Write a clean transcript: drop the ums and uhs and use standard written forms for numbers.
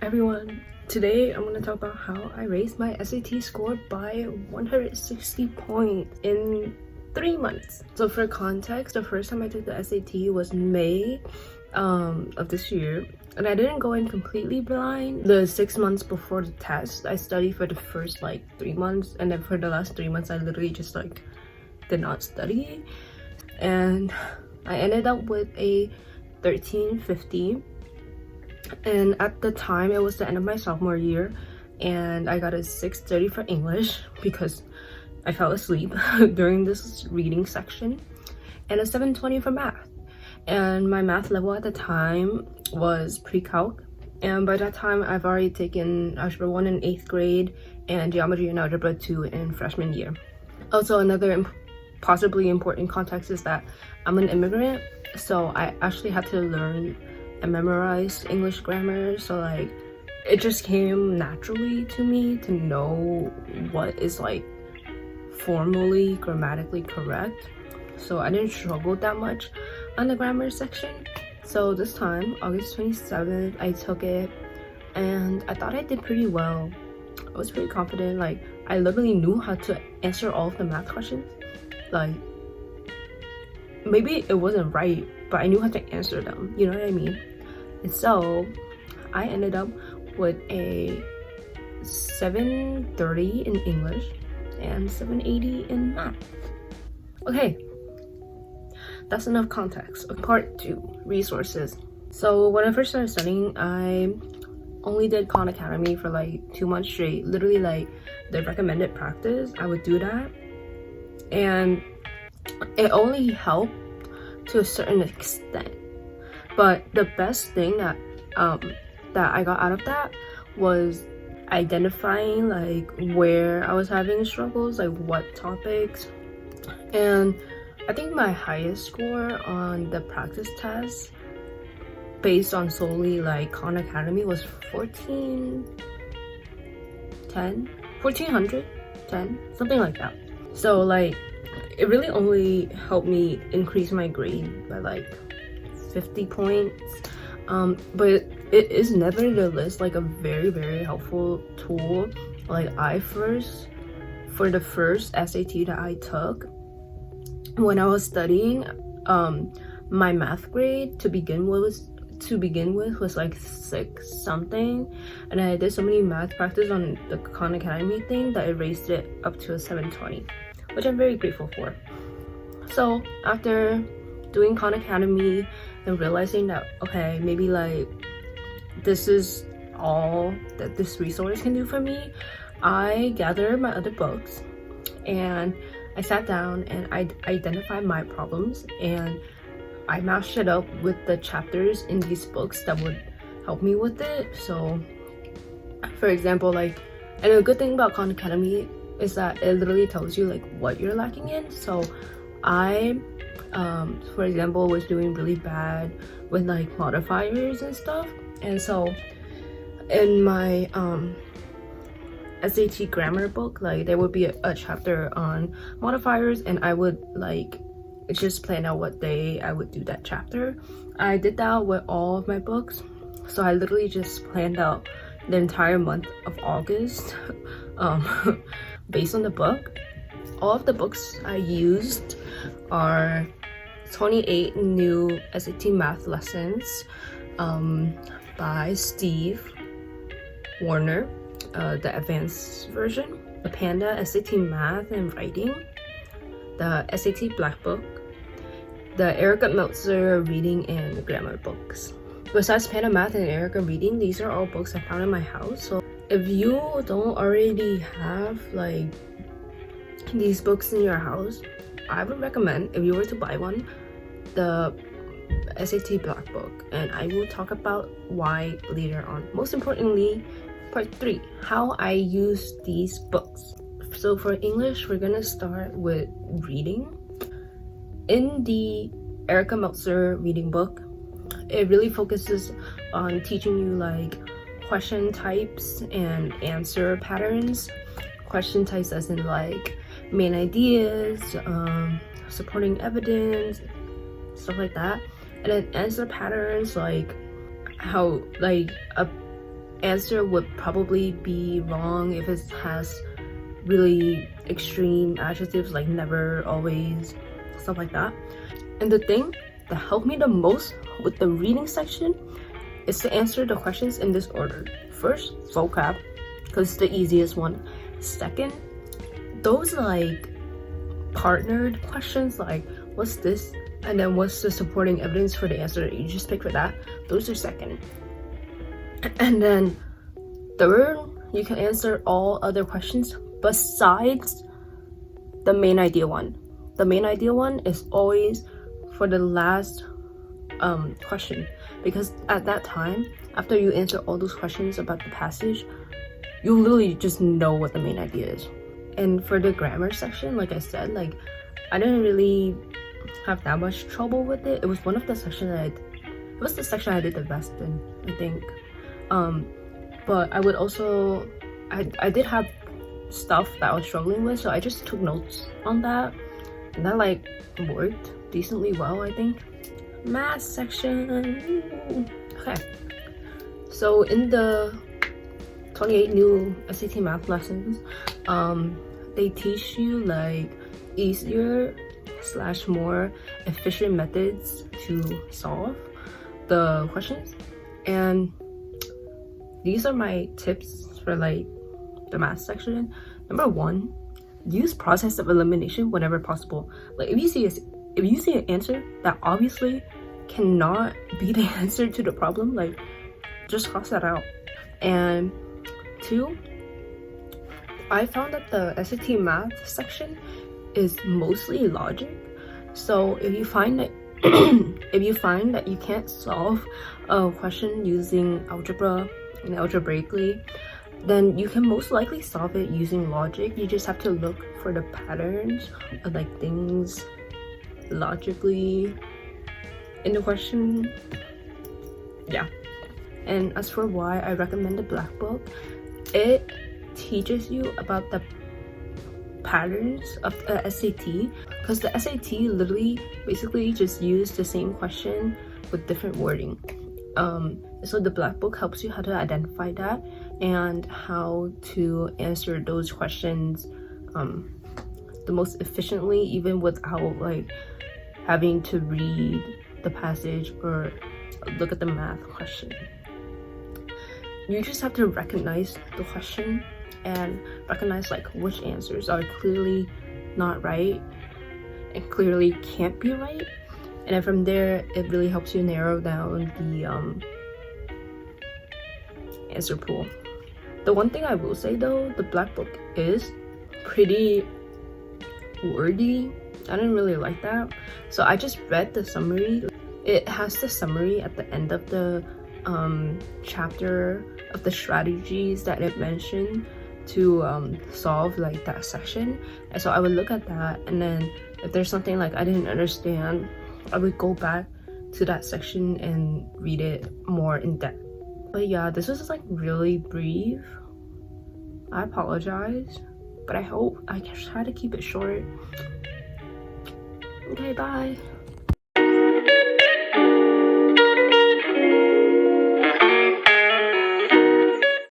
everyone, today I'm going to talk about how I raised my SAT score by 160 points in 3 months. So for context, the first time I took the SAT was May of this year, and I didn't go in completely blind. The 6 months before the test, I studied for the first 3 months, and then for the last 3 months I literally just did not study, and I ended up with a 1350. And at the time it was the end of my sophomore year, and I got a 630 for English because I fell asleep during this reading section, and a 720 for math. And my math level at the time was pre-calc, and by that time I've already taken algebra 1 in 8th grade and geometry and algebra 2 in freshman year. Also, another possibly important context is that I'm an immigrant, so I actually had to learn and memorize English grammar, so it just came naturally to me to know what is formally grammatically correct, so I didn't struggle that much on the grammar section. So this time, August 27th, I took it and I thought I did pretty well. I was pretty confident. I literally knew how to answer all of the math questions. Maybe it wasn't right, but I knew how to answer them, you know what I mean? And so I ended up with a 730 in English and 780 in math. Okay, that's enough context. Part 2, resources. So when I first started studying, I only did Khan Academy for 2 months straight. Literally the recommended practice, I would do that, and it only helped to a certain extent. But the best thing that I got out of that was identifying where I was having struggles, what topics. And I think my highest score on the practice test based on solely Khan Academy was 1410, something like that. So it really only helped me increase my grade by 50 points, but it is nevertheless a very, very helpful tool. For the first SAT that I took, when I was studying, my math grade to begin with was 6 something, and I did so many math practice on the Khan Academy thing that it raised it up to a 720, which I'm very grateful for. So after doing Khan Academy and realizing that, okay, maybe this is all that this resource can do for me, I gathered my other books and I sat down and I identified my problems, and I matched it up with the chapters in these books that would help me with it. So for example, and a good thing about Khan Academy is that it literally tells you what you're lacking in. So I for example was doing really bad with modifiers and stuff, and so in my SAT grammar book there would be a chapter on modifiers, and I would just plan out what day I would do that chapter. I did that with all of my books, so I literally just planned out the entire month of August based on the book. All of the books I used are 28 new SAT math lessons by Steve Warner, the advanced version, the Panda SAT math and writing, the SAT black book, the Erica Meltzer reading and grammar books. Besides Panda math and Erica reading, these are all books I found in my house. So if you don't already have these books in your house, I would recommend, if you were to buy one, the SAT black book, and I will talk about why later on. Most importantly, part 3, how I use these books. So for English, we're gonna start with reading. In the Erica Meltzer reading book, it really focuses on teaching you question types and answer patterns. Question types as in main ideas, supporting evidence, stuff like that. And then answer patterns how a answer would probably be wrong if it has really extreme adjectives like never, always, stuff like that. And the thing that helped me the most with the reading section is to answer the questions in this order. First, vocab, because it's the easiest one. Second, those like partnered questions like what's this, and then what's the supporting evidence for the answer that you just picked for that. Those are second. And then third, you can answer all other questions besides the main idea one. The main idea one is always for the last question, because at that time, after you answer all those questions about the passage, you literally just know what the main idea is. And for the grammar section, like I said, like I didn't really have that much trouble with it. It was one of the sections that it was the section I did the best in, I think. But I would also I did have stuff that I was struggling with, so I just took notes on that, and that like worked decently well, I think. Math section. Okay, so in the 28 new SAT math lessons, they teach you like easier / more efficient methods to solve the questions, and these are my tips for like the math section. Number 1, use process of elimination whenever possible. Like if you see an answer that obviously cannot be the answer to the problem, like just cross that out. And 2, I found that the SAT math section is mostly logic. So if you find that you can't solve a question using algebra and algebraically, then you can most likely solve it using logic. You just have to look for the patterns of like things logically in the question. Yeah. And as for why I recommend the Black Book, it teaches you about the patterns of the SAT, because the SAT literally basically just used the same question with different wording. So the Black Book helps you how to identify that and how to answer those questions the most efficiently, even without like having to read the passage or look at the math question. You just have to recognize the question and recognize like which answers are clearly not right and clearly can't be right, and then from there it really helps you narrow down the answer pool. The one thing I will say though, the Black Book is pretty wordy. I didn't really like that, so I just read the summary. It has the summary at the end of the chapter of the strategies that it mentioned to solve like that section, and so I would look at that, and then if there's something like I didn't understand, I would go back to that section and read it more in depth. But yeah, this was like really brief. I apologize, but I hope I can try to keep it short. Okay, bye.